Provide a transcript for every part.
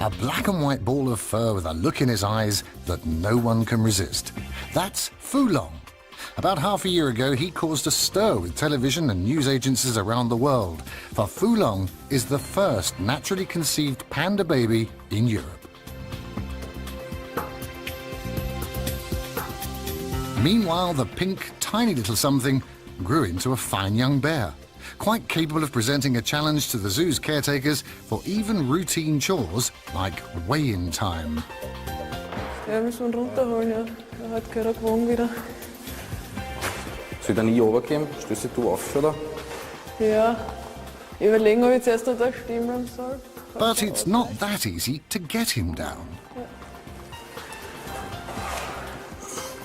A black and white ball of fur with a look in his eyes that no one can resist. That's FuLong. About half a year ago, he caused a stir with television and news agencies around the world, for FuLong is the first naturally conceived panda baby in Europe. Meanwhile, the pink, tiny little something grew into a fine young bear, quite capable of presenting a challenge to the zoo's caretakers for even routine chores like weigh-in time. Ja, wir müssen ihn runterholen, ja. Hat gerade gewogen wieder. Soll ich da nie runtergehen? Stößt du auf, oder? Ja. Überlegen, ob ich zuerst noch da stehen bleiben soll. But it's not that easy to get him down.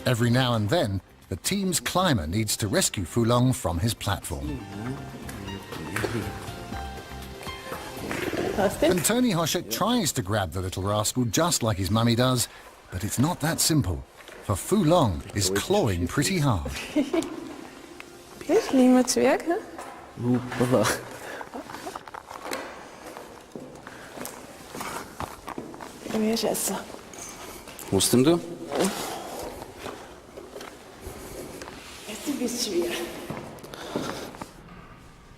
Every now and then, the team's climber needs to rescue FuLong from his platform. And Tony Hoschek tries to grab the little rascal just like his mummy does, but it's not that simple, for FuLong is clawing pretty hard. Das lieber Zwerg, ne? Wie ist es? Was denn du? Du bist schwer.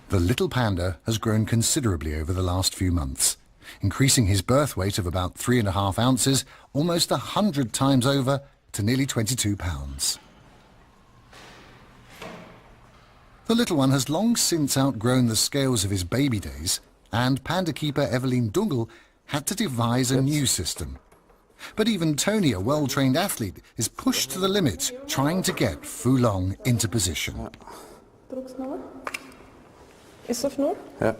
The little panda has grown considerably over the last few months, increasing his birth weight of about 3.5 ounces, almost 100 times over, to nearly 22 pounds. The little one has long since outgrown the scales of his baby days, and panda keeper Evelyn Dungle had to devise a new system. But even Tony, a well-trained athlete, is pushed to the limit, trying to get FuLong into position. Drück's noch. Ist auf Null? Ja.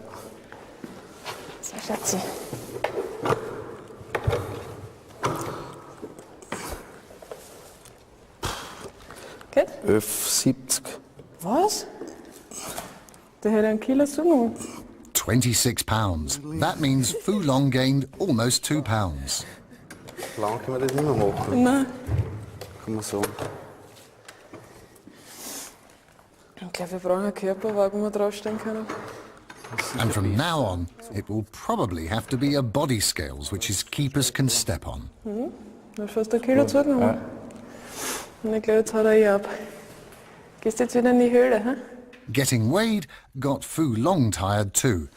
So, Schatzi. Geht? 11,70. Was? Der hätte einen Kilo zugenommen. 26 pounds. That means FuLong gained almost 2 pounds. Lang können wir das nicht mehr machen. Nein. Kann man sagen. Ich glaube, wir brauchen einen Körperwagen, wo wir draufstehen können. And from now on, it will probably have to be a body scales which his keepers can step on. Du hast fast ein Kilo zugenommen. Und ich glaube, jetzt haut er eh ab. Gehst jetzt wieder in die Höhle, hä? Getting weighed got FuLong tired too,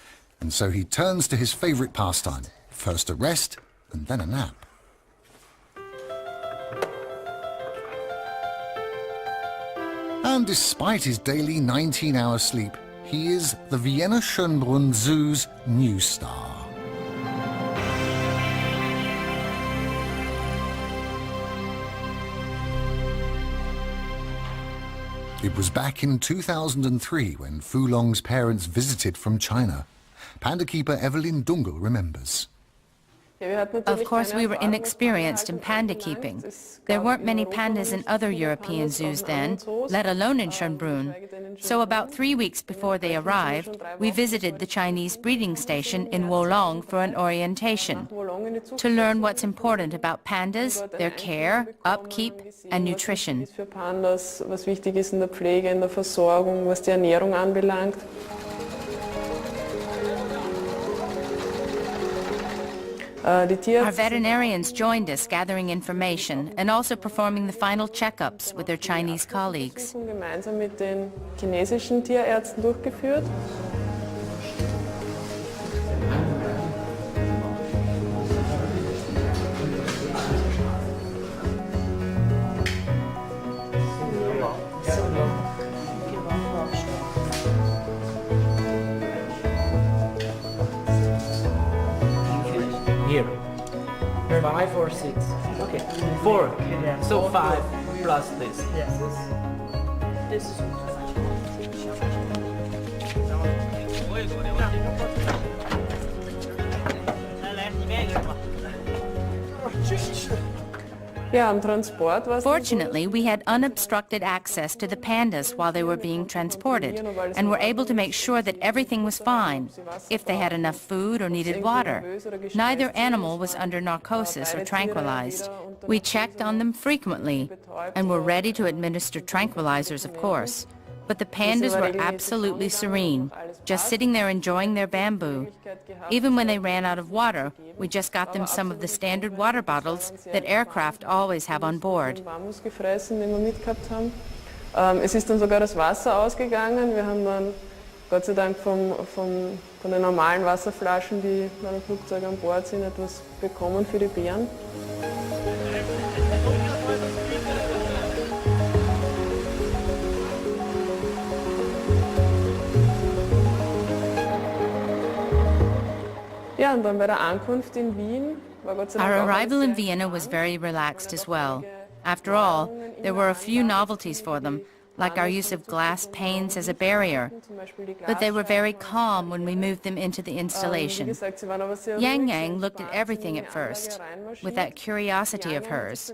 and so he turns to his favourite pastime, first a rest and then a nap. And despite his daily 19-hour sleep, he is the Vienna Schönbrunn Zoo's new star. It was back in 2003 when FuLong's parents visited from China. Panda keeper Evelyn Dungle remembers. Of course, we were inexperienced in panda keeping. There weren't many pandas in other European zoos then, let alone in Schönbrunn. So about 3 weeks before they arrived, we visited the Chinese breeding station in Wolong for an orientation, to learn what's important about pandas, their care, upkeep, and nutrition. Für Pandas, was wichtig ist in der Pflege, in der Versorgung, was die Ernährung anbelangt. Our veterinarians joined us gathering information and also performing the final checkups with their Chinese colleagues. Gemeinsam mit den chinesischen Tierärzten durchgeführt. Here. 5 or 6? Okay. 4. So 5 plus this. Yes. This is Fortunately, we had unobstructed access to the pandas while they were being transported and were able to make sure that everything was fine, if they had enough food or needed water. Neither animal was under narcosis or tranquilized. We checked on them frequently and were ready to administer tranquilizers, of course. But the pandas were absolutely serene, just sitting there enjoying their bamboo. Even when they ran out of water, we just got them some of the standard water bottles that aircraft always have on board. Es ist dann sogar das Wasser ausgegangen. Wir haben dann Gott sei Dank von den normalen Wasserflaschen, die bei einem Flugzeug an Bord sind, etwas bekommen für die Bären. Ja, und dann bei der Ankunft in Wien war Gott sei Dank Our arrival in Vienna was very relaxed as well. After all, there were a few novelties for them, like our use of glass panes as a barrier, but they were very calm when we moved them into the installation. Yang Yang looked at everything at first, with that curiosity of hers,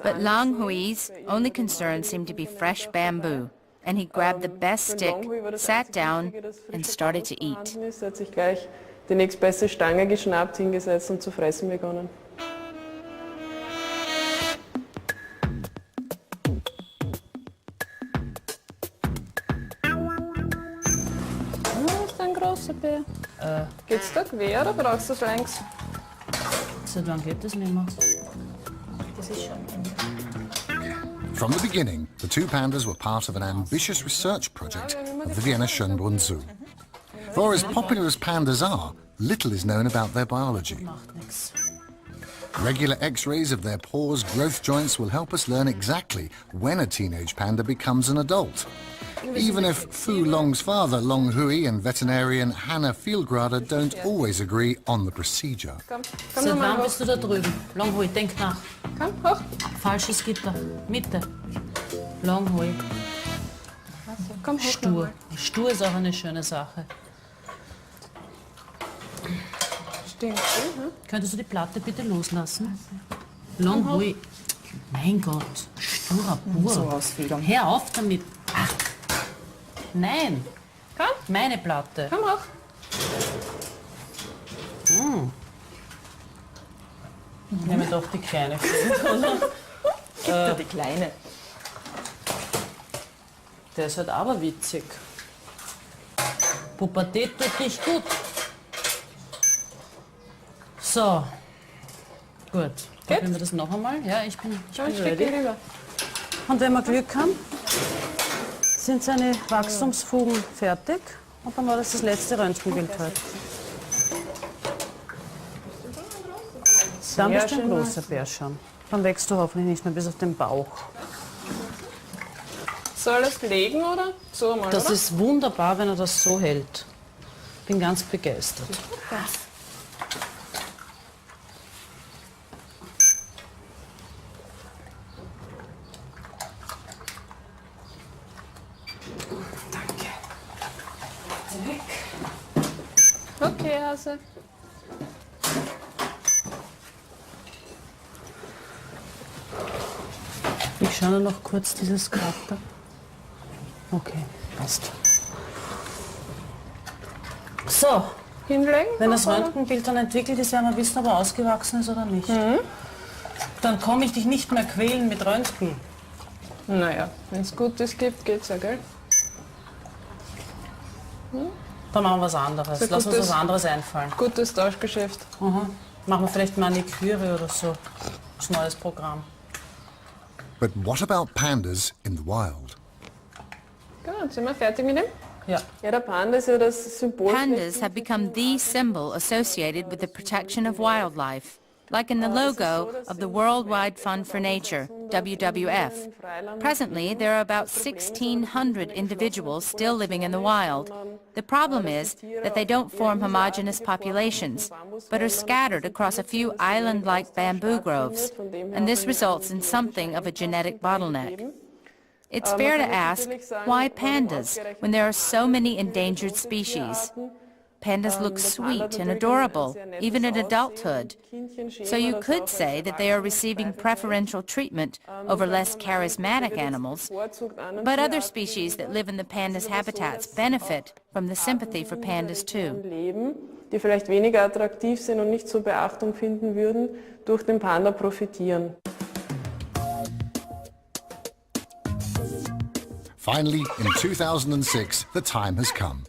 but Lang Hui's only concern seemed to be fresh bamboo, and he grabbed the best stick, sat down, and started to eat. Die nächstbeste Stange geschnappt, hingesetzt und zu fressen begonnen. Das ist ein großer Bär. Geht's da quer oder brauchst du das längs? Seit wann geht das nicht mehr? Das ist schon. From the beginning, the two pandas were part of an ambitious research project of the Vienna Schönbrunn Zoo. For as popular as pandas are, little is known about their biology. Regular x-rays of their paws' growth joints will help us learn exactly when a teenage panda becomes an adult. Even if Fu Long's father, Long Hui, and veterinarian Hannah Fieldgrader don't always agree on the procedure. Seit wann bist du da drüben? Long Hui, denk nach. Komm, hoch. Falsches Gitter. Mitte. Long Hui. Komm, hoch. Stur. Stur ist auch eine schöne Sache. Stimmt. Könntest du die Platte bitte loslassen? Long Hui. Mein Gott, sturer Bur. So Ausführung. Hör auf damit. Ach. Nein. Komm. Meine Platte. Komm hoch. Ich nehme doch die kleine. Gib dir die Kleine. Der ist halt aber witzig. Pubertät tut dich gut. So. Gut. Probieren wir das noch einmal? Ja, ich bin ready. Rüber. Und wenn wir Glück haben, sind seine Wachstumsfugen fertig. Und dann war das letzte Röntgenbild heute. Dann bist du ein großer Bär schon. Dann wächst du hoffentlich nicht mehr bis auf den Bauch. Soll das legen oder so einmal? Das oder? ist wunderbar, wenn er das so hält. Bin ganz begeistert. Okay, Hase. Ich schaue nur noch kurz dieses Charakter. Okay, passt. So, Hinlegen? wenn das Röntgenbild dann entwickelt ist, werden wir wissen, ob er ausgewachsen ist oder nicht. Dann komme ich dich nicht mehr quälen mit Röntgen. Naja, wenn es Gutes gibt, geht's ja, gell? Dann machen wir was anderes. So Lass uns gutes- was anderes einfallen. Gutes Tauschgeschäft. Machen wir vielleicht Maniküre oder so. Das neues Programm. But what about pandas in the wild? Gut, sind wir fertig mit dem? Ja. Ja, der Panda ist ja das Symbol. Pandas have become the symbol associated with the protection of wildlife, like in the logo of the Worldwide Fund for Nature, WWF. Presently, there are about 1,600 individuals still living in the wild. The problem is that they don't form homogeneous populations, but are scattered across a few island-like bamboo groves, and this results in something of a genetic bottleneck. It's fair to ask, why pandas when there are so many endangered species? Pandas look sweet and adorable, even in adulthood. So you could say that they are receiving preferential treatment over less charismatic animals, but other species that live in the pandas' habitats benefit from the sympathy for pandas too. Leben, die vielleicht weniger attraktiv sind und nicht so Beachtung finden würden, durch den Panda profitieren. Finally, in 2006, the time has come.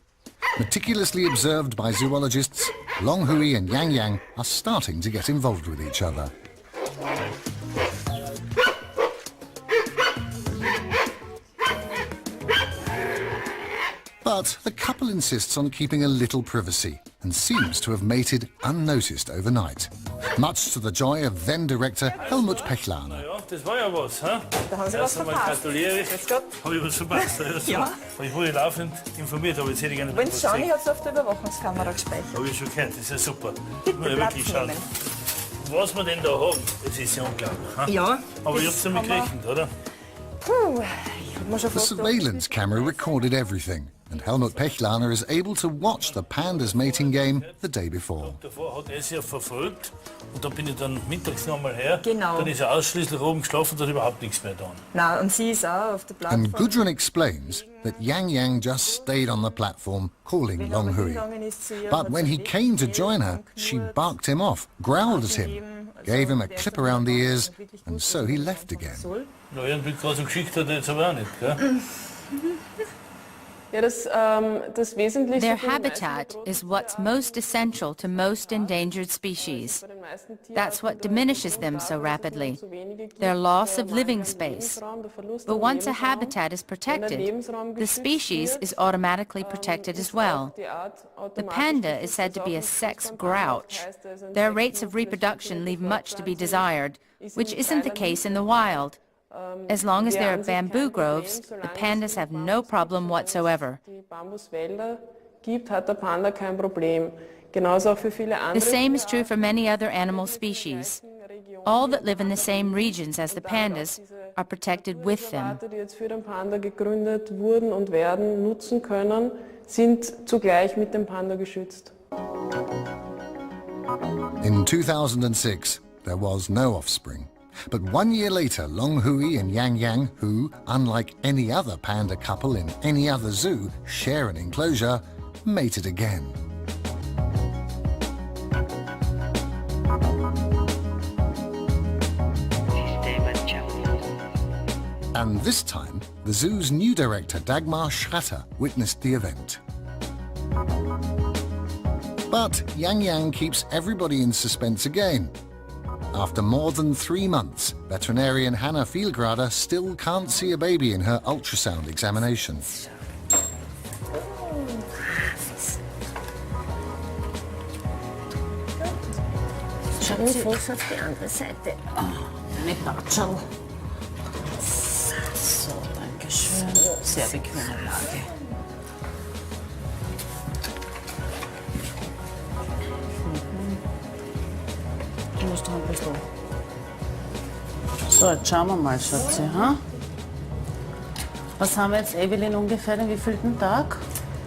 Meticulously observed by zoologists, Long Hui and Yang Yang are starting to get involved with each other. But the couple insists on keeping a little privacy and seems to have mated unnoticed overnight, much to the joy of then-director Helmut Pechlaner. Ja, das war ja was, hä? Da haben Sie was verpasst. Gratuliere. Grüß Gott. Habe ich was verpasst? Ja. So. Ja. Ich wurde laufend informiert, aber jetzt hätte ich gerne Wenn was Sie schauen, ich gesehen. habe es auf der Überwachungskamera gespeichert. Habe ich schon gehört, das ist ja super. Bitte Muss ich Platz wirklich schauen. nehmen. Was wir denn da haben, das ist ja unglaublich. Hä? Ja, Aber ich das hab's damit haben wir- gerechnet, oder? Puh, ich hab mir schon The fast surveillance camera recorded everything, and Helmut Pechlaner is able to watch the pandas' mating game the day before. Davor hat er es ja verfolgt und da bin ich dann mittags noch mal her. Genau. Dann ist er ausschließlich oben geschlafen, da hat überhaupt nichts mehr getan. Nein, und sie ist auch auf der Plattform. And Gudrun explains that Yang Yang just stayed on the platform, calling Long Hui. But when he came to join her, she barked him off, growled at him, gave him a clip around the ears, and so he left again. Ja, irgendwie gerade so geschickt hat er jetzt aber auch nicht, gell? Ja, das Wesentlichste Their für die meisten habitat bedrohten is what's Tierarten most essential to most endangered species. bei den meisten That's what Tierarten diminishes them darum, so dass es rapidly, nur zu wenige gibt, their loss of der living Mangel an space. Lebensraum, der Verlust But an once a Lebensraum. habitat is protected, Lebensraum the geschützt species wird, is automatically protected as well. die Art The automatisch panda geschützt. is said to Das be a auch sex beim Panda grouch. heißt, er ist ein Their Sexuch, rates of vielleicht reproduction für die leave much to be Fortpflanzung, desired, ist which in isn't the keiner case in the Hinsicht, wild. As long as wäre there are an sich kein bamboo Problem, groves, the solange es pandas die have no Bambus problem gibt, whatsoever. die Bambuswälder gibt, hat der Panda kein Problem. Genauso auch für viele andere The same is true Tierarten. for many other animal species. All that live in the same regions as the pandas are protected with them. Reservate, die jetzt für den Panda gegründet wurden und werden, nutzen können, sind zugleich mit dem Panda geschützt. In 2006, there was no offspring. But 1 year later, Long Hui and Yang Yang, who, unlike any other panda couple in any other zoo, share an enclosure, mated again. And this time, the zoo's new director, Dagmar Schratter, witnessed the event. But Yang Yang keeps everybody in suspense again. After more than 3 months, veterinarian Hannah Vielgrader still can't see a baby in her ultrasound examination. Schau den Fuß auf die andere Seite. Eine Patschel. So, danke schön. Sehr bequeme Lage. Du musst doch ein bisschen. So, jetzt schauen wir mal, Schatzi. Ha? Was haben wir jetzt, Evelyn, ungefähr den wievielten Tag?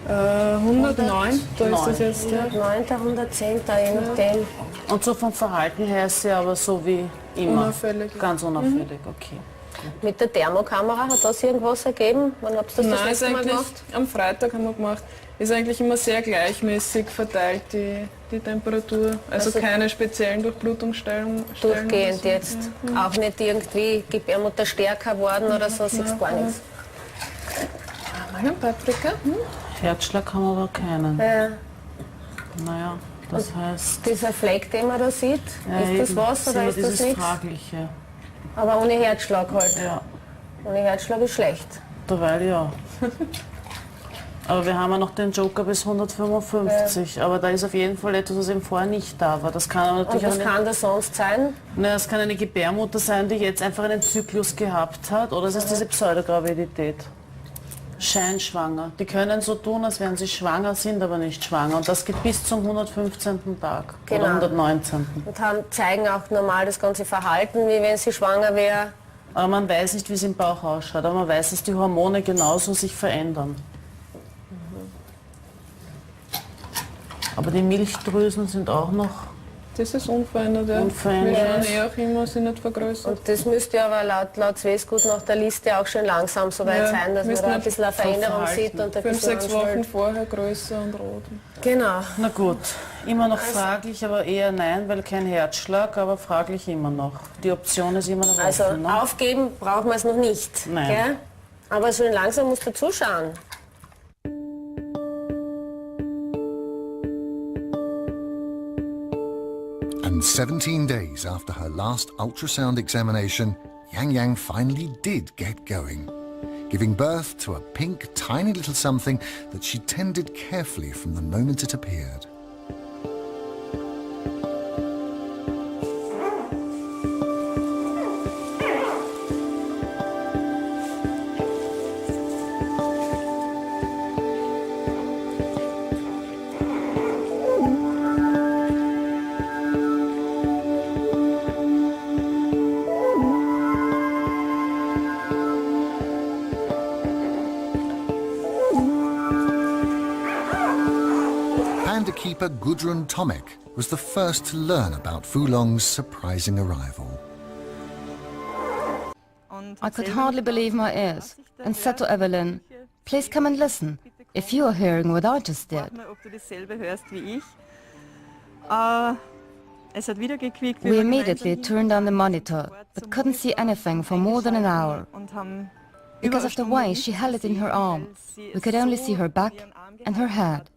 109, da ist das jetzt. Ja. 9., 110., je nachdem. Und so vom Verhalten her ist sie aber so wie immer. Unauffällig. Ganz unauffällig, okay. Mit der Thermokamera hat das irgendwas ergeben? Wann habt ihr das Nein, ist letzte Mal eigentlich gemacht? am Freitag haben wir gemacht. Ist eigentlich immer sehr gleichmäßig verteilt, die Temperatur. Also keine speziellen Durchblutungsstellen. Durchgehend jetzt. Auch nicht irgendwie Gebärmutter stärker worden oder so, siehst gar nichts. Meine Paprika. Herzschlag haben wir aber keinen. Ja. Naja, das heißt... Dieser Fleck, den man da sieht, Ja, ist das eben, was oder ist das dieses nichts? Fragliche. Aber ohne Herzschlag halt. Ja, Ohne Herzschlag ist schlecht. derweil ja. Aber wir haben ja noch den Joker bis 155. Aber da ist auf jeden Fall etwas, was eben vorher nicht da war. Das kann aber Und natürlich was kann das sonst sein? Das kann eine Gebärmutter sein, die jetzt einfach einen Zyklus gehabt hat. Oder es ist diese Pseudogravidität. Scheinschwanger. Die können so tun, als wären sie schwanger, sind aber nicht schwanger. Und das geht bis zum 115. Tag Genau. oder 119. Und zeigen auch normal das ganze Verhalten, wie wenn sie schwanger wäre. Aber man weiß nicht, wie es im Bauch ausschaut. Aber man weiß, dass die Hormone genauso sich verändern. Aber die Milchdrüsen sind auch noch... Das ist unverändert, ja. Unverändert. Wir schauen auch immer, sind nicht vergrößert. Und das müsste aber laut Swesgut nach der Liste auch schon langsam so weit Ja, sein, dass man müsste da ein man bisschen eine Veränderung Verhalten. sieht. Und ein 5, bisschen 6 Wochen anschwillt. vorher größer und rot. Genau. Na gut, immer noch fraglich, aber eher nein, weil kein Herzschlag, aber fraglich immer noch. Die Option ist immer noch Also offen. Ne? aufgeben brauchen wir es noch nicht. Nein. Gell? Aber so langsam musst du zuschauen. And 17 days after her last ultrasound examination, Yang Yang finally did get going, giving birth to a pink, tiny little something that she tended carefully from the moment it appeared. Panda keeper Gudrun Tomek was the first to learn about FuLong's surprising arrival. I could hardly believe my ears and said to Evelyn, "Please come and listen, if you are hearing what I just did." We immediately turned on the monitor, but couldn't see anything for more than an hour. Because of the way she held it in her arm, we could only see her back and her head.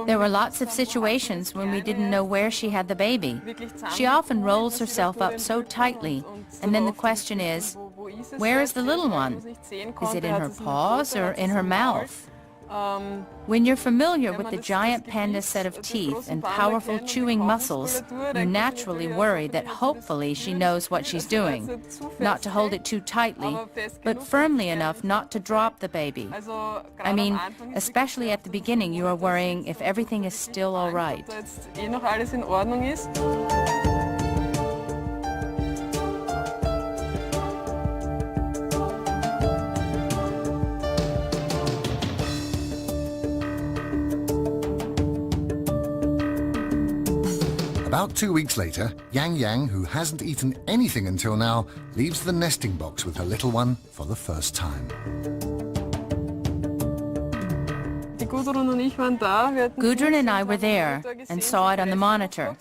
There were lots of situations when we didn't know where she had the baby. She often rolls herself up so tightly, and then the question is, where is the little one? Is it in her paws or in her mouth? When you're familiar with the giant panda's set of teeth and powerful chewing muscles, you naturally worry that hopefully she knows what she's doing. Not to hold it too tightly, but firmly enough not to drop the baby. I mean, especially at the beginning, you are worrying if everything is still all right. About 2 weeks later, Yang Yang, who hasn't eaten anything until now, leaves the nesting box with her little one for the first time. Gudrun and I were there and saw it on the monitor.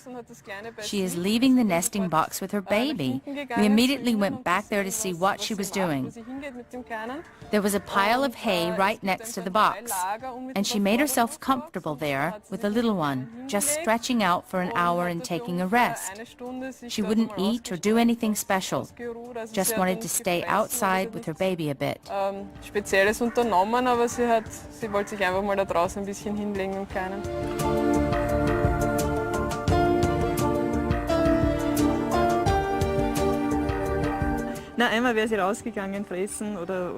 She is leaving the nesting box with her baby. We immediately went back there to see what she was doing. There was a pile of hay right next to the box, and she made herself comfortable there with the little one, just stretching out for an hour and taking a rest. She wouldn't eat or do anything special, just wanted to stay outside with her baby a bit. Spezielles unternommen, aber sie wollte sich einfach mal da draußen ein bisschen hinlegen im Kleinen.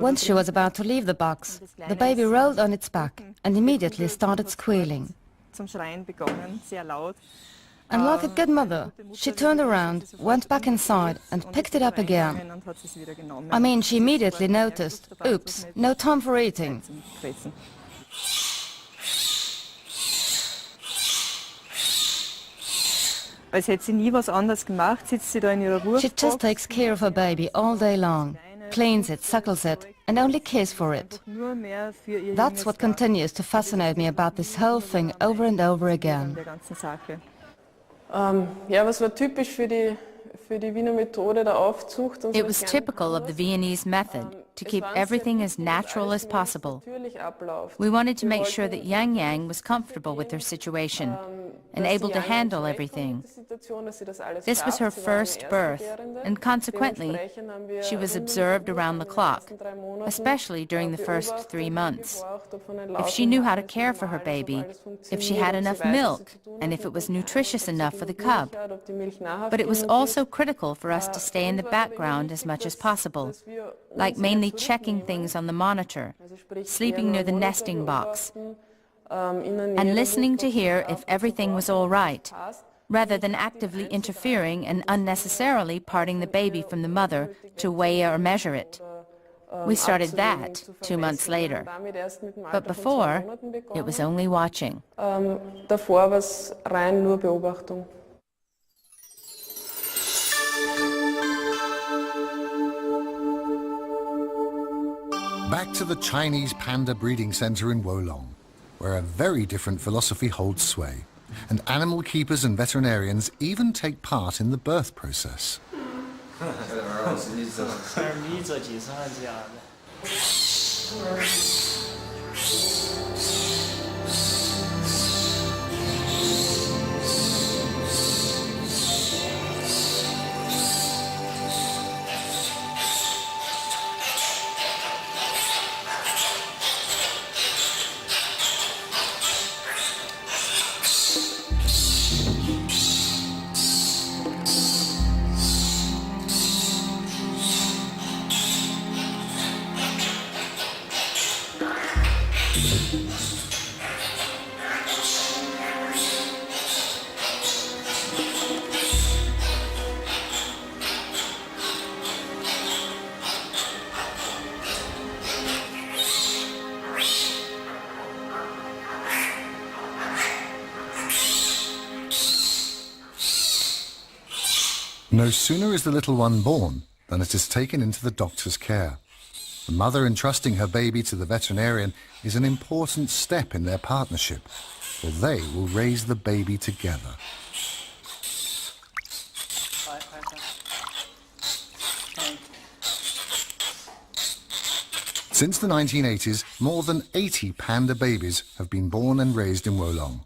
Once she was about to leave the box, the baby rolled on its back and immediately started squealing. And like a good mother, she turned around, went back inside and picked it up again. I mean, she immediately noticed, oops, no time for eating. She just takes care of her baby all day long, cleans it, suckles it, and only cares for it. That's what continues to fascinate me about this whole thing over and over again. Ja, was war typisch für die Wiener Methode der Aufzucht? It was typical of the Viennese method to keep everything as natural as possible. We wanted to make sure that Yang Yang was comfortable with her situation and able to handle everything. This was her first birth, and consequently, she was observed around the clock, especially during the first 3 months. If she knew how to care for her baby, if she had enough milk, and if it was nutritious enough for the cub. But it was also critical for us to stay in the background as much as possible, like mainly checking things on the monitor, sleeping near the nesting box, and listening to hear if everything was all right, rather than actively interfering and unnecessarily parting the baby from the mother to weigh or measure it. We started that 2 months later. But before, it was only watching. Davor war es rein nur Beobachtung. Back to the Chinese panda breeding center in Wolong, where a very different philosophy holds sway, and animal keepers and veterinarians even take part in the birth process. No sooner is the little one born than it is taken into the doctor's care. The mother entrusting her baby to the veterinarian is an important step in their partnership, for they will raise the baby together. Since the 1980s, more than 80 panda babies have been born and raised in Wolong.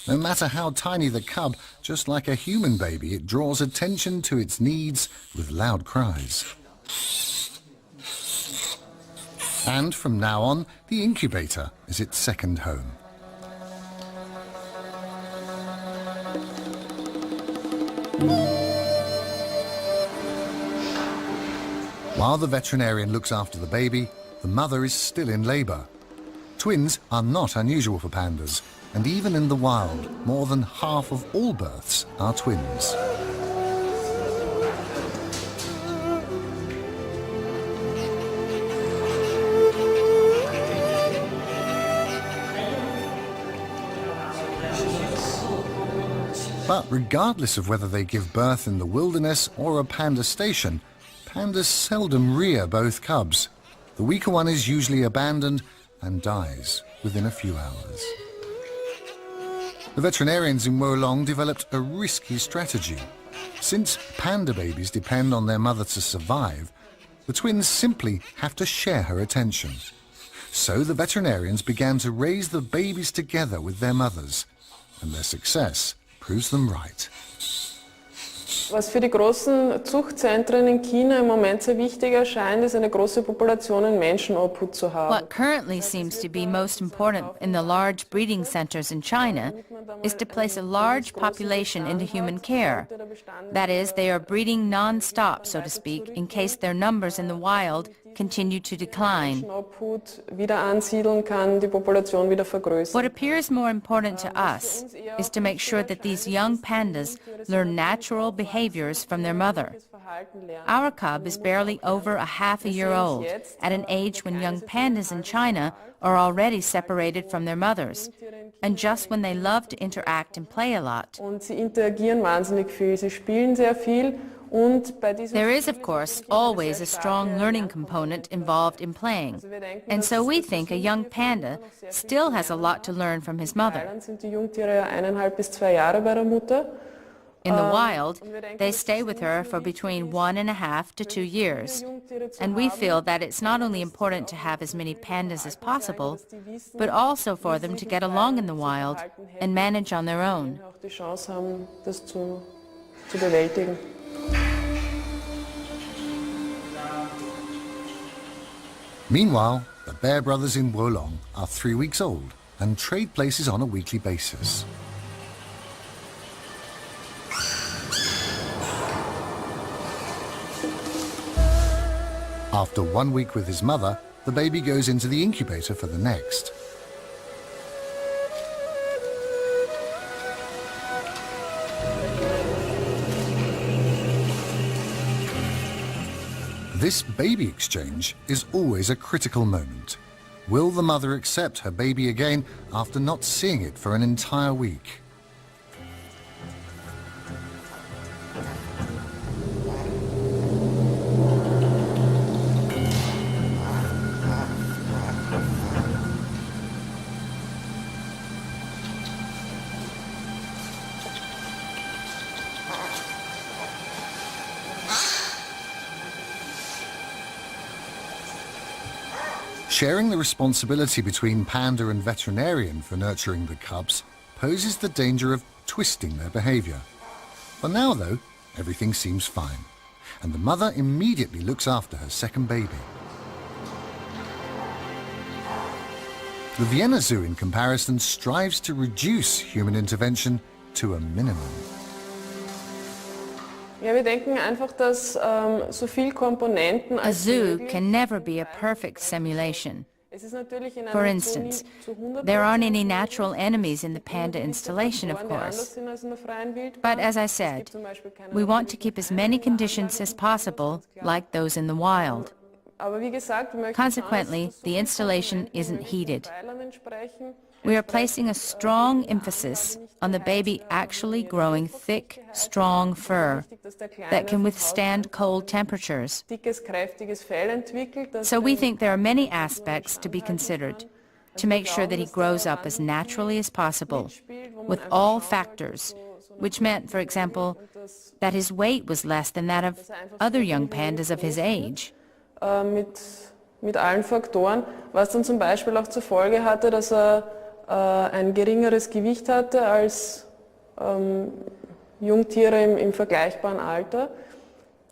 No matter how tiny the cub, just like a human baby, it draws attention to its needs with loud cries. And from now on, the incubator is its second home. While the veterinarian looks after the baby, the mother is still in labor. Twins are not unusual for pandas, and even in the wild, more than half of all births are twins. But regardless of whether they give birth in the wilderness or a panda station, pandas seldom rear both cubs. The weaker one is usually abandoned and dies within a few hours. The veterinarians in Wolong developed a risky strategy. Since panda babies depend on their mother to survive, the twins simply have to share her attention. So the veterinarians began to raise the babies together with their mothers, and their success proves them right. Was für die großen Zuchtzentren in China im Moment sehr wichtig erscheint, ist eine große Population in Menschenobhut zu haben. What currently seems to be most important in the large breeding centers in China is to place a large population into human care. That is, they are breeding non-stop, so to speak, in case their numbers in the wild continue to decline. What appears more important to us is to make sure that these young pandas learn natural behaviors from their mother. Our cub is barely over a half a year old, at an age when young pandas in China are already separated from their mothers, and just when they love to interact and play a lot. There is, of course, always a strong learning component involved in playing, and so we think a young panda still has a lot to learn from his mother. In the wild, they stay with her for between 1.5 to 2 years, and we feel that it's not only important to have as many pandas as possible, but also for them to get along in the wild and manage on their own. Meanwhile, the Bear brothers in Wolong are 3 weeks old and trade places on a weekly basis. After 1 week with his mother, the baby goes into the incubator for the next. This baby exchange is always a critical moment. Will the mother accept her baby again after not seeing it for an entire week? Sharing the responsibility between panda and veterinarian for nurturing the cubs poses the danger of twisting their behavior. For now, though, everything seems fine, and the mother immediately looks after her second baby. The Vienna Zoo, in comparison, strives to reduce human intervention to a minimum. Ja, wir denken einfach, dass so viel Komponenten A zoo can never be a perfect simulation. For instance, there aren't any natural enemies in the panda installation, of course. But as I said, we want to keep as many conditions as possible like those in the wild. Consequently, the installation isn't heated. We are placing a strong emphasis on the baby actually growing thick, strong fur that can withstand cold temperatures. So we think there are many aspects to be considered to make sure that he grows up as naturally as possible, with all factors, which meant, for example, that his weight was less than that of other young pandas of his age. Mit allen Faktoren, was dann zum Beispiel auch zur Folge hatte, dass ein geringeres Gewicht hatte als Jungtiere im vergleichbaren Alter.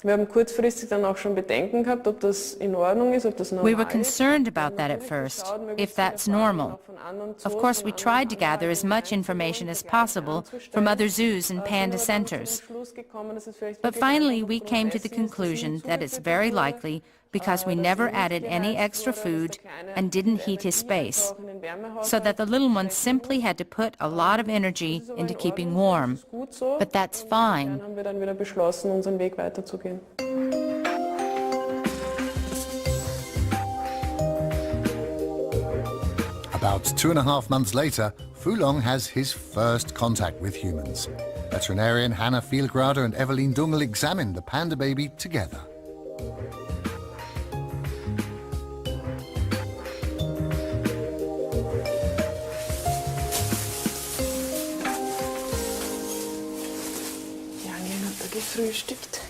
Wir haben kurzfristig dann auch schon Bedenken gehabt, ob das in Ordnung ist, ob das normal ist. We were concerned about that at first, if that's normal. Of course, we tried to gather as much information as possible from other zoos and panda centers. But finally, we came to the conclusion that it's very likely because we never added any extra food and didn't heat his space, so that the little one simply had to put a lot of energy into keeping warm. But that's fine. Dann haben wir dann wieder beschlossen, unseren Weg weiterzugehen. About 2.5 months later, FuLong has his first contact with humans. Veterinarian Hannah Fielgrader and Evelyn Dungel examine the panda baby together. Gefrühstückt.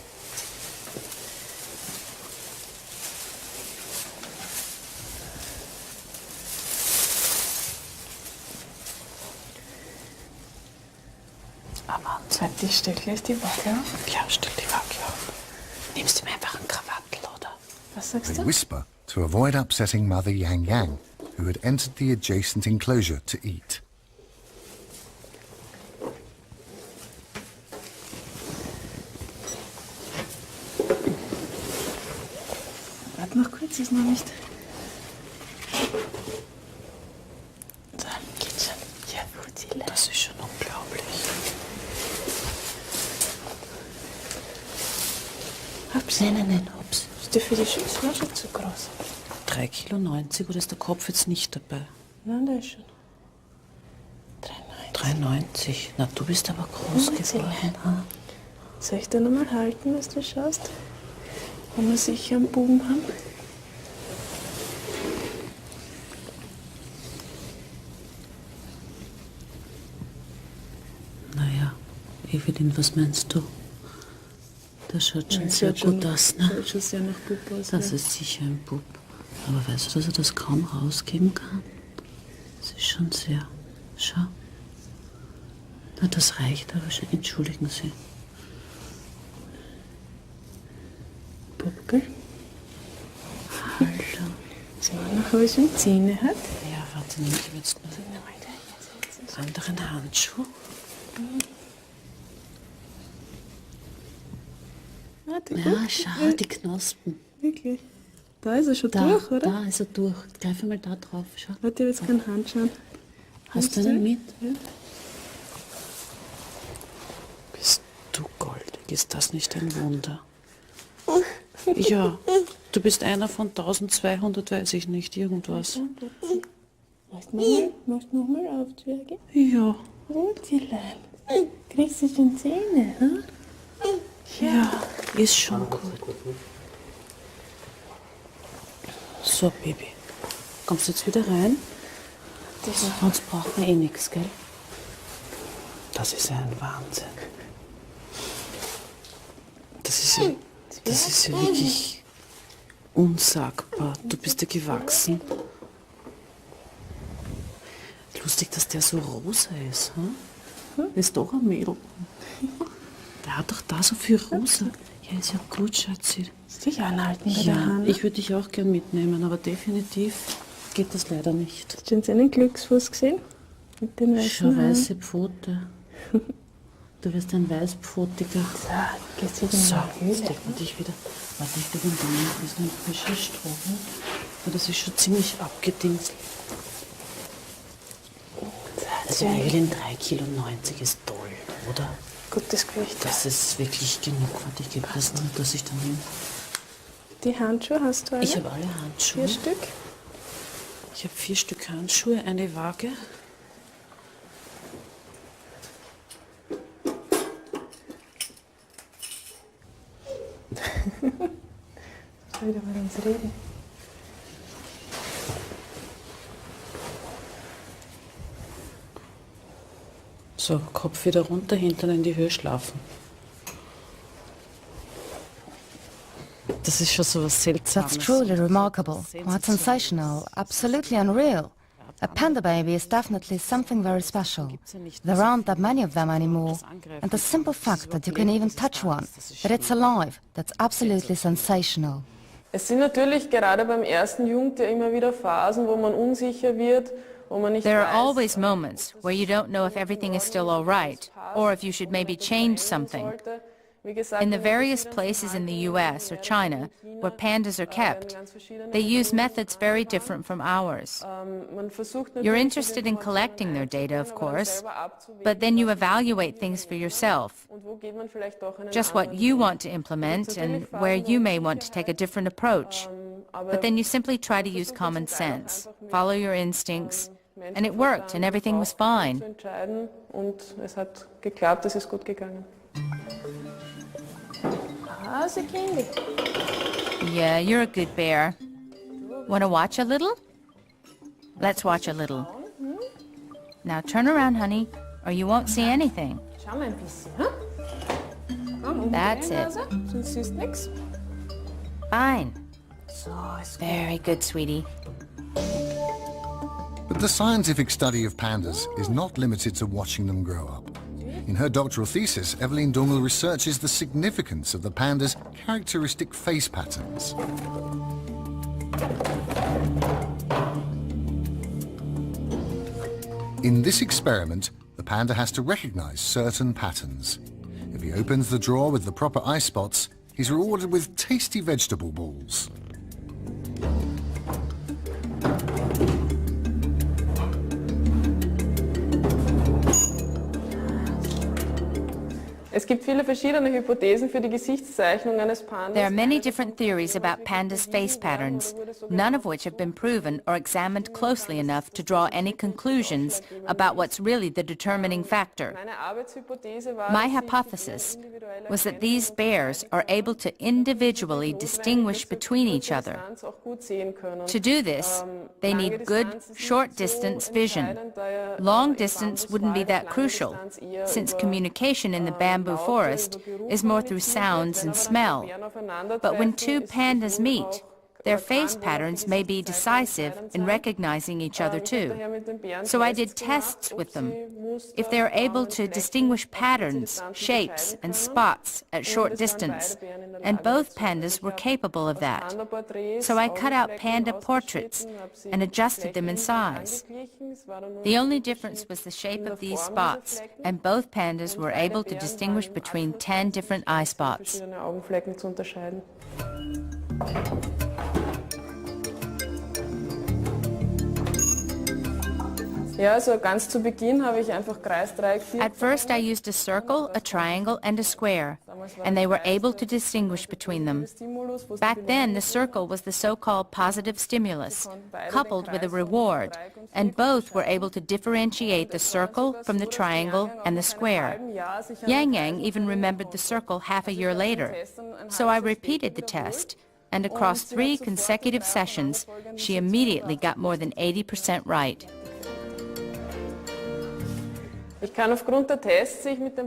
Warte, ich stell gleich die Waage auf. Ja, stell die Waage auf. Nimmst du mir einfach einen Krawattel, oder? Was sagst They du? whisper to avoid upsetting Mother Yang Yang, who had entered the adjacent enclosure to eat. Warte noch kurz, ist noch nicht. So, geht schon. Ja, gut, Sile. Das ist schon unglaublich. Ups. Nein, ups. Ist der für die Schussflasche zu groß? 3,90 Kilo, oder ist der Kopf jetzt nicht dabei? Nein, der ist schon. 3,90. Na, du bist aber groß geworden. Ha? Soll ich da nochmal halten, was du schaust? Wenn wir sicher einen Buben haben. Naja, Evelyn, was meinst du? Das schaut schon sehr gut aus, ne? Schaut schon sehr nach Bub aus. Das ist sicher ein Bub. Aber weißt du, dass er das kaum rausgeben kann? Das ist schon sehr... Schau. Na, das reicht aber schon. Entschuldigen Sie. Bub, gell? Hallo. Sehen wir noch, ob er schon Zähne hat? Ja, warte, nehme ich jetzt mal einen anderen Handschuh. Warte, Ja, schau, die Knospen. Wirklich? Da ist er schon Da, durch, oder? da ist er durch. Greif mal da drauf, schau. Warte, ich habe jetzt keinen Handschuh. Hast du einen mit? Ja. Bist du goldig? Ist das nicht ein Wunder? Ja, du bist einer von 1200, weiß ich nicht, irgendwas. Machst du nochmal auf, Zwerge? Ja. Zielein. Kriegst du schon Zähne, hm? Ja, ist schon gut. So, Baby. Kommst du jetzt wieder rein? Sonst brauchen wir eh nichts, gell? Das ist ja ein Wahnsinn. Das ist ja wirklich Unsagbar, du bist ja gewachsen. Lustig, dass der so rosa ist. Hm? Ist doch ein Mädel. Der hat doch da so viel rosa. Ja, ist ja gut, Schatzi. Dich anhalten bei der Ja, Hand. ich würde dich auch gern mitnehmen, aber definitiv geht das leider nicht. Hast du schon seinen Glücksfuß gesehen? Mit den weißen Schau, Haaren. weiße Pfote. Du wirst ein Weißpfotiger. So, jetzt decken wir dich wieder. Warte, ich gebe ihm dann noch ein bisschen frischer Stroh. Aber das ist schon ziemlich abgedingselt. Also Evelyn, 3,90 Kilo ist toll, oder? Gutes Gewicht. Das ist wirklich genug. Warte, ich gebe das noch, dass ich dann hin. Die Handschuhe hast du alle? Ich habe alle Handschuhe. 4 Stück. Ich habe 4 Stück Handschuhe, eine Waage. Soll wieder mit uns reden? So, Kopf wieder runter, Hintern in die Höhe, schlafen. Das ist schon so was Seltsames. That's truly remarkable, quite sensational, absolutely unreal. A panda baby is definitely something very special. There aren't that many of them anymore. And the simple fact that you can even touch one, that it's alive, that's absolutely sensational. Es sind natürlich gerade beim ersten Jugendjahr immer wieder Phasen, wo man unsicher wird, wo man nicht There are weiß, always moments where you don't know if everything is still all right, or if you should maybe change something. In the various places in the US or China where pandas are kept, they use methods very different from ours. You're interested in collecting their data, of course, but then you evaluate things for yourself, just what you want to implement and where you may want to take a different approach. But then you simply try to use common sense, follow your instincts, and it worked and everything was fine. Und es hat geklappt, es ist gut gegangen. Kindy. Yeah, you're a good bear. Want to watch a little? Let's watch a little. Now turn around, honey, or you won't see anything. Schau mal ein bisschen, hm? Komm, That's umdrehen, it. Nase, sonst siehst du nichts. Fine. So, ist gut. Very good, sweetie. But the scientific study of pandas is not limited to watching them grow up. In her doctoral thesis, Evelyn Dungel researches the significance of the panda's characteristic face patterns. In this experiment, the panda has to recognize certain patterns. If he opens the drawer with the proper eye spots, he's rewarded with tasty vegetable balls. Es gibt viele verschiedene Hypothesen für die Gesichtszeichnung eines Pandas. There are many different theories about pandas' face patterns, none of which have been proven or examined closely enough to draw any conclusions about what's really the determining factor. Meine Arbeitshypothese war, My dass sie hypothesis individuelle was that these bears are able to individually distinguish between each other. Distanz auch gut sehen können. To do this, they need good short-distance vision. Long distance wouldn't be that crucial, since communication in the bamboo forest is more through sounds and smell. But when two pandas meet, their face patterns may be decisive in recognizing each other too. So I did tests with them. If they are able to distinguish patterns, shapes, and spots at short distance, and both pandas were capable of that. So I cut out panda portraits and adjusted them in size. The only difference was the shape of these spots, and both pandas were able to distinguish between 10 different eye spots. verschiedene Augenflecken zu unterscheiden. Ja, also ganz zu Beginn habe ich einfach Kreis, Dreieck, Viereck. At first I used a circle, a triangle, and a square, and they were able to distinguish between them. Back then, the circle was the so-called positive stimulus, coupled with a reward, and both were able to differentiate the circle from the triangle and the square. Yang Yang even remembered the circle half a year later. So I repeated the test, and across 3 consecutive sessions, she immediately got more than 80% right.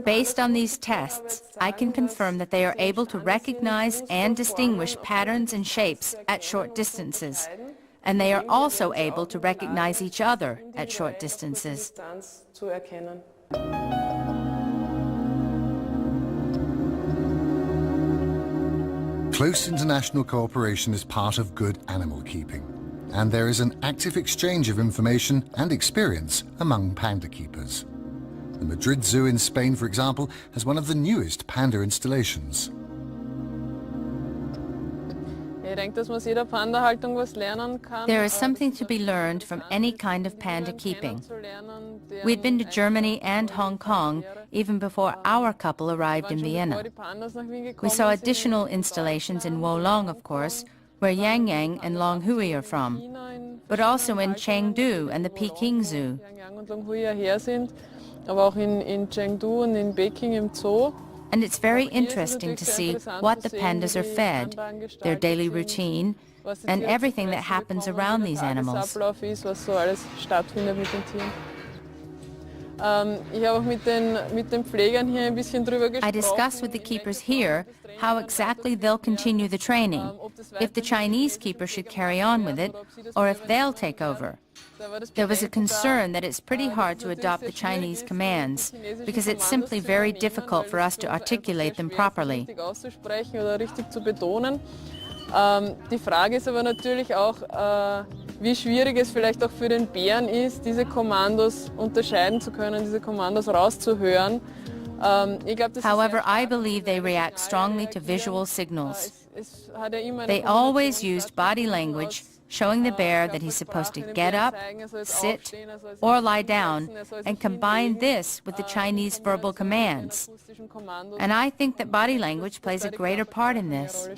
Based on these tests, I can confirm that they are able to recognize and distinguish patterns and shapes at short distances, and they are also able to recognize each other at short distances. Close international cooperation is part of good animal keeping, and there is an active exchange of information and experience among panda keepers. The Madrid Zoo in Spain, for example, has one of the newest panda installations. There is something to be learned from any kind of panda keeping. We'd been to Germany and Hong Kong even before our couple arrived in Vienna. We saw additional installations in Wolong, of course, where Yang Yang and Long Hui are from, but also in Chengdu and the Peking Zoo. And it's very interesting to see what the pandas are fed, their daily routine, and everything that happens around these animals. I discussed with the keepers here how exactly they'll continue the training, if the Chinese keeper should carry on with it, or if they'll take over. There was a concern that it's pretty hard to adopt the Chinese commands, because it's simply very difficult for us to articulate them properly. Die Frage ist aber natürlich auch, wie schwierig es vielleicht auch für den Bären ist, diese Kommandos unterscheiden zu können, diese Kommandos rauszuhören. However, I believe they react strongly to visual signals. They always used body language showing the bear that he's supposed to get up, sit, or lie down, and combine this with the Chinese verbal commands. And I think that body language plays a greater part in this.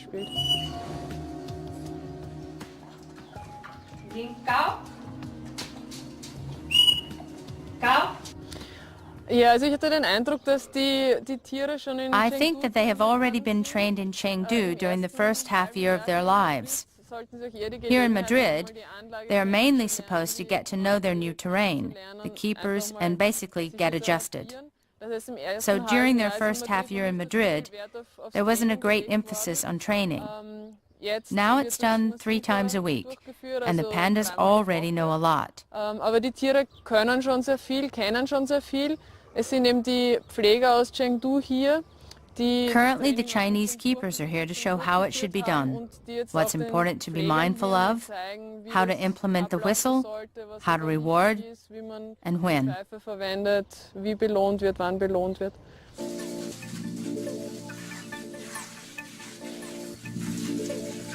I think that they have already been trained in Chengdu during the first half year of their lives. Here in Madrid, they are mainly supposed to get to know their new terrain, the keepers, and basically get adjusted. So during their first half year in Madrid, there wasn't a great emphasis on training. Now it's done 3 times a week, and the pandas already know a lot. Aber die Tiere können schon sehr viel, kennen schon sehr viel. Es sind eben die Pfleger aus Chengdu hier. Currently, the Chinese keepers are here to show how it should be done, what's important to be mindful of, how to implement the whistle, how to reward, and when. Wie belohnt wird, wann belohnt wird.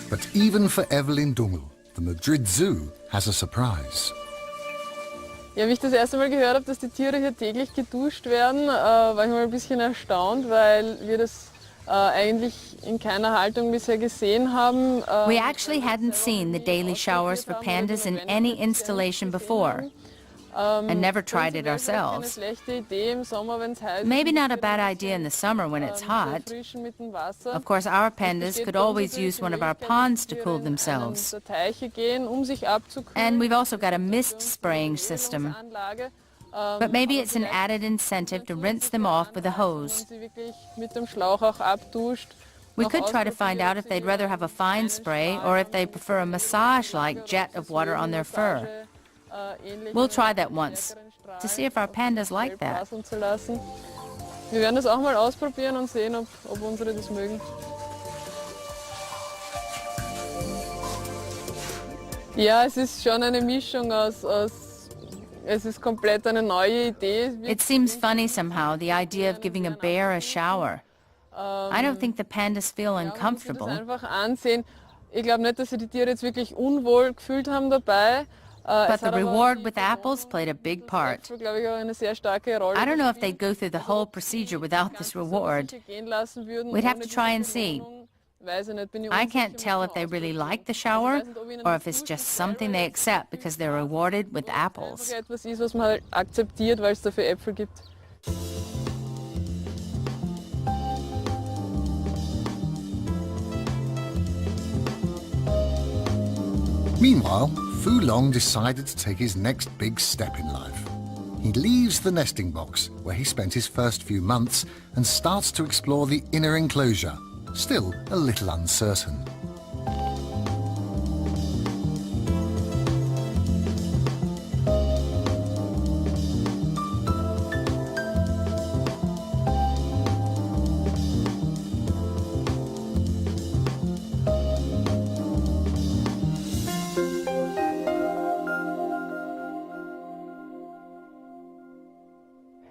But even for Evelyn Dungel, the Madrid Zoo has a surprise. Ja, wie ich das erste Mal gehört habe, dass die Tiere hier täglich geduscht werden, war ich mal ein bisschen erstaunt, weil wir das eigentlich in keiner Haltung bisher gesehen haben. We actually hadn't seen the daily showers for pandas in any installation before, and never tried it ourselves. Maybe not a bad idea in the summer when it's hot. Of course, our pandas could always use one of our ponds to cool themselves. And we've also got a mist spraying system. But maybe it's an added incentive to rinse them off with a hose. We could try to find out if they'd rather have a fine spray or if they prefer a massage-like jet of water on their fur. We'll try that once, to see if our pandas like that. Wir werden das auch mal ausprobieren und sehen, ob unsere das mögen. Ja, es ist schon eine Mischung aus es ist komplett eine neue Idee. It seems funny somehow, the idea of giving a bear a shower. I don't think the pandas feel uncomfortable. Einfach ansehen. Ich glaube nicht, dass sie die Tiere jetzt wirklich unwohl gefühlt haben dabei. But the reward with apples played a big part. I don't know if they'd go through the whole procedure without this reward. We'd have to try and see. I can't tell if they really like the shower or if it's just something they accept because they're rewarded with apples. Meanwhile, Fulong decided to take his next big step in life. he leaves the nesting box where he spent his first few months and starts to explore the inner enclosure, still a little uncertain.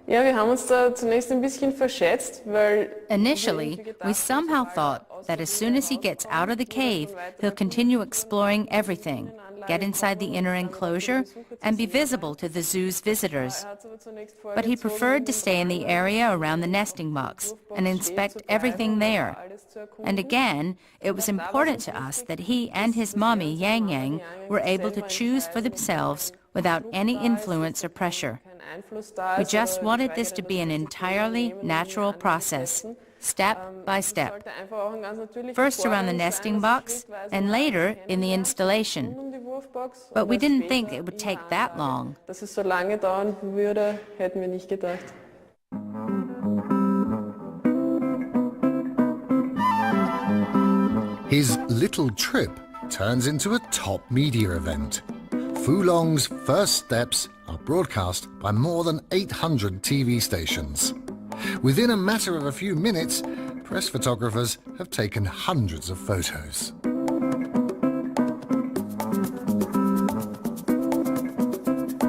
Ja, wir haben uns da zunächst ein bisschen verschätzt, weil Initially, we somehow thought that as soon as he gets out of the cave, he'll continue exploring everything, get inside the inner enclosure, and be visible to the zoo's visitors. But he preferred to stay in the area around the nesting box and inspect everything there. And again, it was important to us that he and his mommy, Yang Yang, were able to choose for themselves without any influence or pressure. We just wanted this to be an entirely natural process, step by step. First around the nesting box, and later in the installation. But we didn't think it would take that long. Dass es so lange dauern würde, hätten wir nicht gedacht. His little trip turns into a top media event. FuLong's first steps are broadcast by more than 800 TV stations. Within a matter of a few minutes, press photographers have taken hundreds of photos.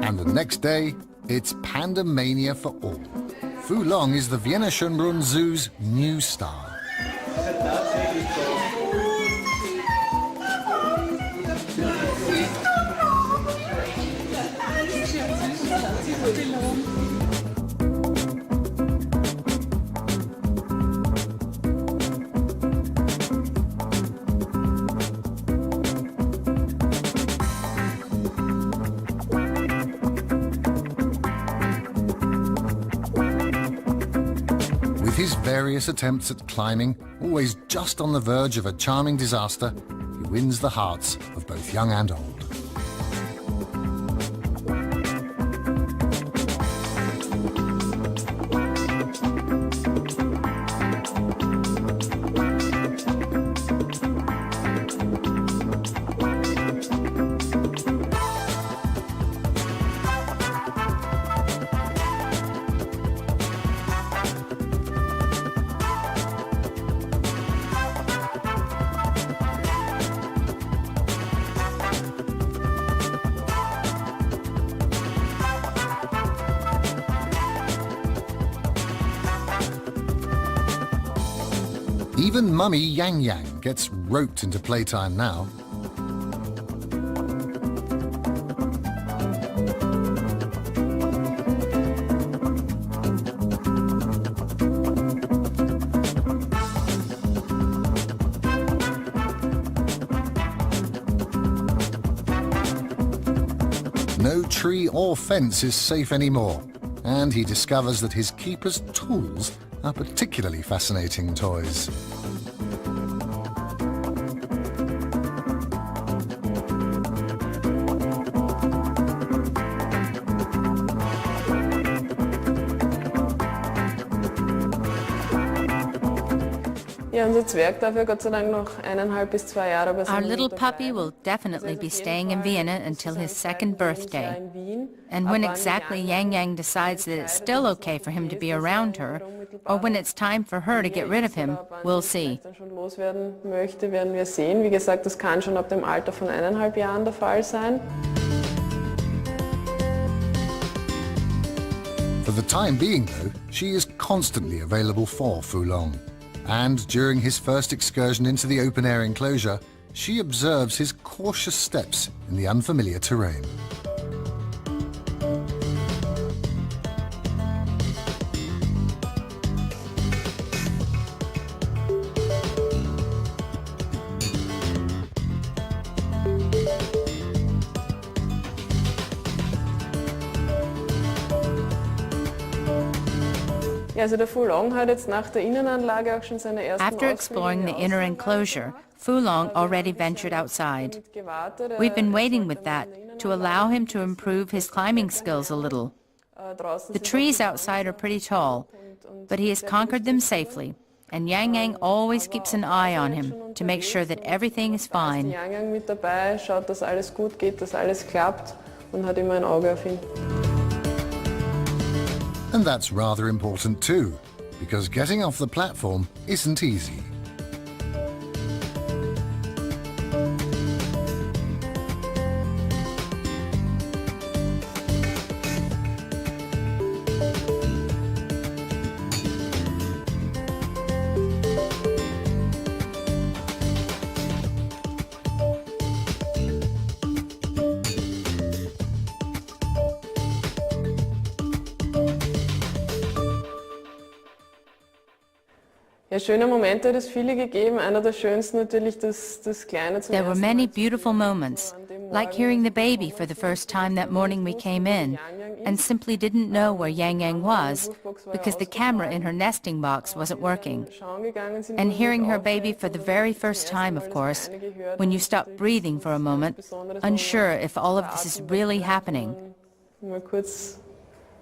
And the next day, it's panda mania for all. FuLong is the Vienna Schönbrunn Zoo's new star. With his various attempts at climbing, always just on the verge of a charming disaster, he wins the hearts of both young and old. Even mummy Yang Yang gets roped into playtime now. No tree or fence is safe anymore, and he discovers that his keeper's tools are particularly fascinating toys. Ja, unser Zwerg darf ja Gott sei Dank noch 1,5 bis 2 Jahre bei seiner Our little Mutter puppy bleiben. will definitely be staying in Vienna until his second birthday. And when exactly Yang Yang decides that it's still okay for him to be around her, or when it's time for her to get rid of him, we'll see. Dann schon loswerden möchte, werden wir sehen. Wie gesagt, das kann schon ab dem Alter von 1,5 Jahren der Fall sein. For the time being, though, she is constantly available for FuLong. And during his first excursion into the open-air enclosure, she observes his cautious steps in the unfamiliar terrain. Ja, also der FuLong hat jetzt nach der Innenanlage auch schon seine ersten After exploring the inner enclosure, FuLong already ventured outside. We've been waiting with that to allow him to improve his climbing skills a little. The trees outside are pretty tall, but he has conquered them safely, and Yang Yang always keeps an eye on him to make sure that everything is fine. Yang Yang mit dabei, schaut, dass alles gut geht, dass alles klappt und hat immer ein Auge auf ihn. And that's rather important too, because getting off the platform isn't easy. Ja, schöne Momente hat es viele gegeben. Einer der schönsten natürlich das Kleine zum There were ersten many Mal zu beautiful sehen. moments, like hearing the baby for the first time that morning we came in, and simply didn't know where Yang Yang was because the camera in her nesting box wasn't working. And hearing her baby for the very first time, of course, when you stop breathing for a moment, unsure if all of this is really happening. Mal kurz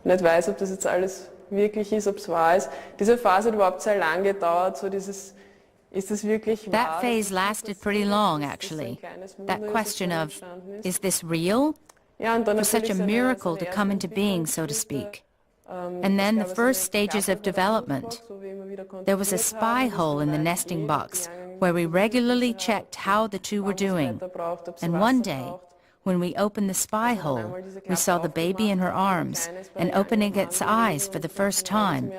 nicht weiß, ob das jetzt alles wirklich ist, ob es wahr ist. Diese Phase hat überhaupt sehr lang gedauert, so dieses, ist es wirklich wahr? That phase lasted pretty long, actually. That question of, is this real? Ja, und dann For such a natürlich miracle to come into being, so to speak. And then the first stages of development. There was a spy hole in the nesting box where we regularly checked how the two were doing. And one day, when we opened the spy hole, we saw the baby in her arms and opening its eyes for the first time.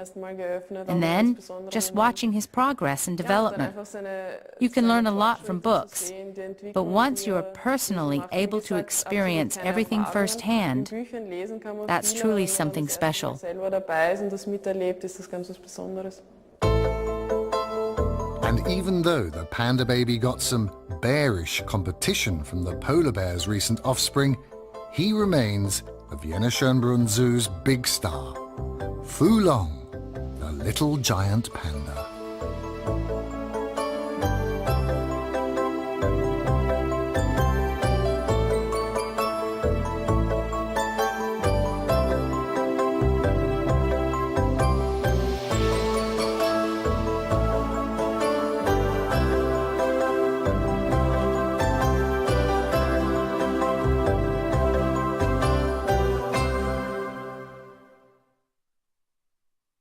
And then, just watching his progress and development. You can learn a lot from books, but once you are personally able to experience everything firsthand, that's truly something special. And even though the panda baby got some bearish competition from the polar bear's recent offspring, he remains the Vienna Schönbrunn Zoo's big star, FuLong, the little giant panda.